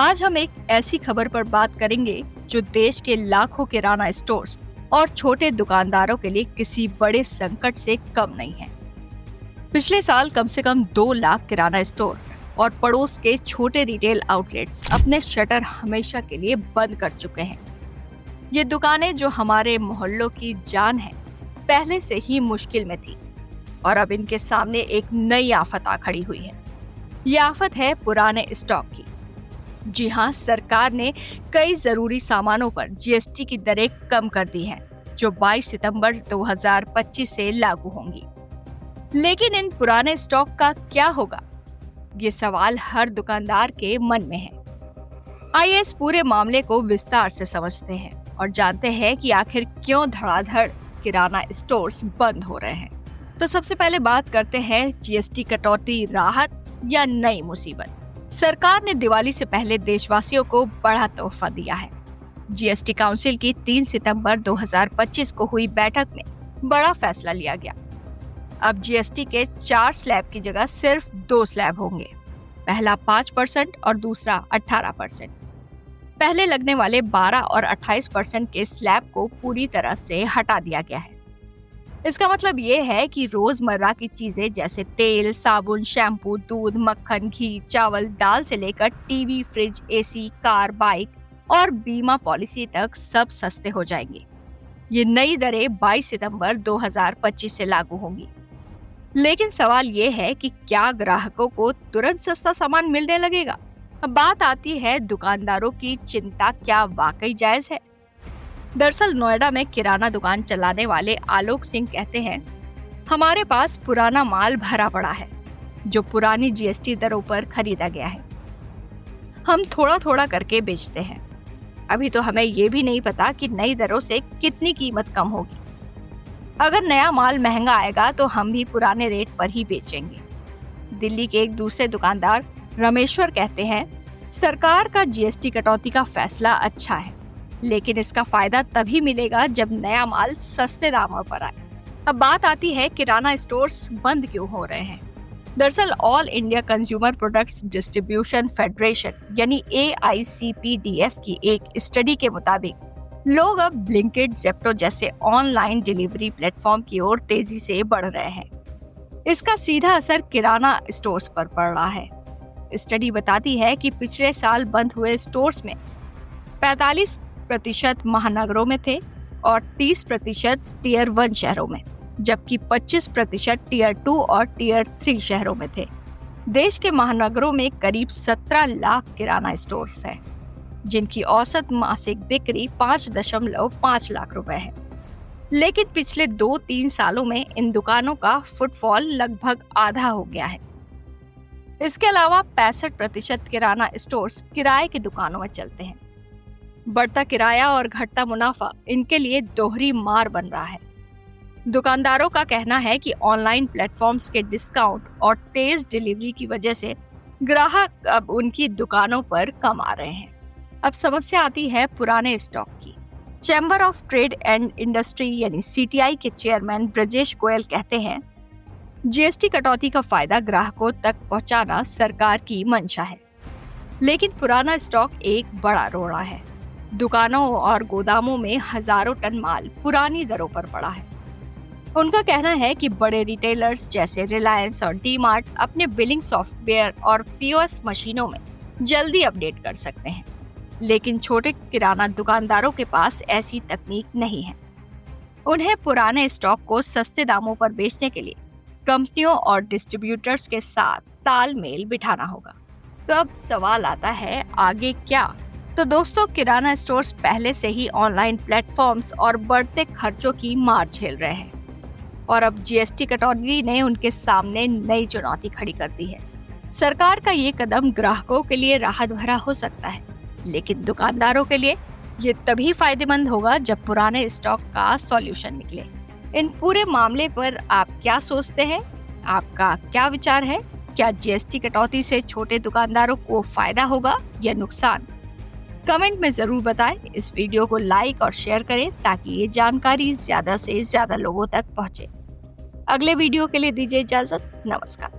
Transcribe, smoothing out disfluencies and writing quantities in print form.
आज हम एक ऐसी खबर पर बात करेंगे जो देश के लाखों किराना स्टोर्स और छोटे दुकानदारों के लिए किसी बड़े संकट से कम नहीं है। पिछले साल कम से कम 2 लाख किराना स्टोर और पड़ोस के छोटे रिटेल आउटलेट्स अपने शटर हमेशा के लिए बंद कर चुके हैं। ये दुकानें जो हमारे मोहल्लों की जान है, पहले से ही मुश्किल में थी और अब इनके सामने एक नई आफत आ खड़ी हुई है। ये आफत है पुराने स्टॉक की। जी हाँ, सरकार ने कई जरूरी सामानों पर जीएसटी की दरें कम कर दी हैं, जो 22 सितंबर 2025 से लागू होंगी। लेकिन इन पुराने स्टॉक का क्या होगा? ये सवाल हर दुकानदार के मन में है। आइए इस पूरे मामले को विस्तार से समझते हैं और जानते हैं कि आखिर क्यों धड़ाधड़ किराना स्टोर्स बंद हो रहे हैं। तो सबसे पहले बात करते हैं जीएसटी कटौती राहत या नई मुसीबत। सरकार ने दिवाली से पहले देशवासियों को बड़ा तोहफा दिया है। जीएसटी काउंसिल की 3 सितंबर 2025 को हुई बैठक में बड़ा फैसला लिया गया। अब जीएसटी के 4 स्लैब की जगह सिर्फ 2 स्लैब होंगे, पहला 5% और दूसरा 18%। पहले लगने वाले 12 और 28% के स्लैब को पूरी तरह से हटा दिया गया है। इसका मतलब ये है कि रोजमर्रा की चीजें जैसे तेल, साबुन, शैम्पू, दूध, मक्खन, घी, चावल, दाल से लेकर TV, fridge, AC, car, bike और बीमा पॉलिसी तक सब सस्ते हो जाएंगे। ये नई दरें 22 सितंबर 2025 से लागू होंगी। लेकिन सवाल ये है कि क्या ग्राहकों को तुरंत सस्ता सामान मिलने लगेगा? अब बात आती है दुकानदारों की चिंता क्या वाकई जायज है? दरअसल नोएडा में किराना दुकान चलाने वाले आलोक सिंह कहते हैं, हमारे पास पुराना माल भरा पड़ा है जो पुरानी जीएसटी दरों पर खरीदा गया है। हम थोड़ा थोड़ा करके बेचते हैं। अभी तो हमें ये भी नहीं पता कि नई दरों से कितनी कीमत कम होगी। अगर नया माल महंगा आएगा तो हम भी पुराने रेट पर ही बेचेंगे। दिल्ली के एक दूसरे दुकानदार रमेश्वर कहते हैं, सरकार का जीएसटी कटौती का फैसला अच्छा है, लेकिन इसका फायदा तभी मिलेगा जब नया माल सस्ते दामों पर आए। अब बात आती है किराना स्टोर्स बंद क्यों हो रहे हैं। दरअसल all India consumer products distribution federation यानी AICPDF की एक स्टडी के मुताबिक लोग अब ब्लिंकिट, ज़ेप्टो जैसे ऑनलाइन डिलीवरी प्लेटफॉर्म की ओर तेजी से बढ़ रहे हैं। इसका सीधा असर किराना स्टोर्स पर पड़ रहा है। स्टडी बताती है कि पिछले साल बंद हुए स्टोर्स में 45% महानगरों में थे और 30% टियर 1 शहरों में, जबकि 25% टियर 2 और टियर 3 शहरों में थे। देश के महानगरों में करीब 17 लाख किराना स्टोर्स हैं, जिनकी औसत मासिक बिक्री 5.5 लाख रुपए है। लेकिन पिछले 2-3 सालों में इन दुकानों का फुटफॉल लगभग आधा हो गया है। इसके अलावा 65% किराना स्टोर्स किराए की दुकानों में चलते हैं। बढ़ता किराया और घटता मुनाफा इनके लिए दोहरी मार बन रहा है। दुकानदारों का कहना है कि ऑनलाइन प्लेटफॉर्म्स के डिस्काउंट और तेज डिलीवरी की वजह से ग्राहक अब उनकी दुकानों पर कम आ रहे हैं। अब समस्या आती है पुराने स्टॉक की। Chamber of trade and industry यानी CTI के चेयरमैन ब्रजेश गोयल कहते हैं, जीएसटी कटौती का फायदा ग्राहकों तक पहुंचाना सरकार की मंशा है, लेकिन पुराना स्टॉक एक बड़ा रोड़ा है। दुकानों और गोदामों में हजारों टन माल पुरानी दरों पर पड़ा है। उनका कहना है कि बड़े रिटेलर्स जैसे रिलायंस और डी-मार्ट अपने बिलिंग सॉफ्टवेयर और POS मशीनों में जल्दी अपडेट कर सकते हैं, लेकिन छोटे किराना दुकानदारों के पास ऐसी तकनीक नहीं है। उन्हें पुराने स्टॉक को सस्ते दामों पर बेचने के लिए कंपनियों और डिस्ट्रीब्यूटर्स के साथ तालमेल बिठाना होगा। तो अब सवाल आता है, आगे क्या? तो दोस्तों, किराना स्टोर्स पहले से ही ऑनलाइन प्लेटफॉर्म्स और बढ़ते खर्चों की मार झेल रहे हैं और अब जीएसटी कटौती ने उनके सामने नई चुनौती खड़ी कर दी है। सरकार का ये कदम ग्राहकों के लिए राहत भरा हो सकता है, लेकिन दुकानदारों के लिए ये तभी फायदेमंद होगा जब पुराने स्टॉक का सॉल्यूशन निकले। इन पूरे मामले पर आप क्या सोचते हैं? आपका क्या विचार है? क्या जीएसटी कटौती से छोटे दुकानदारों को फायदा होगा या नुकसान? कमेंट में जरूर बताएं। इस वीडियो को लाइक और शेयर करें ताकि ये जानकारी ज्यादा से ज्यादा लोगों तक पहुंचे। अगले वीडियो के लिए दीजिए इजाजत। नमस्कार।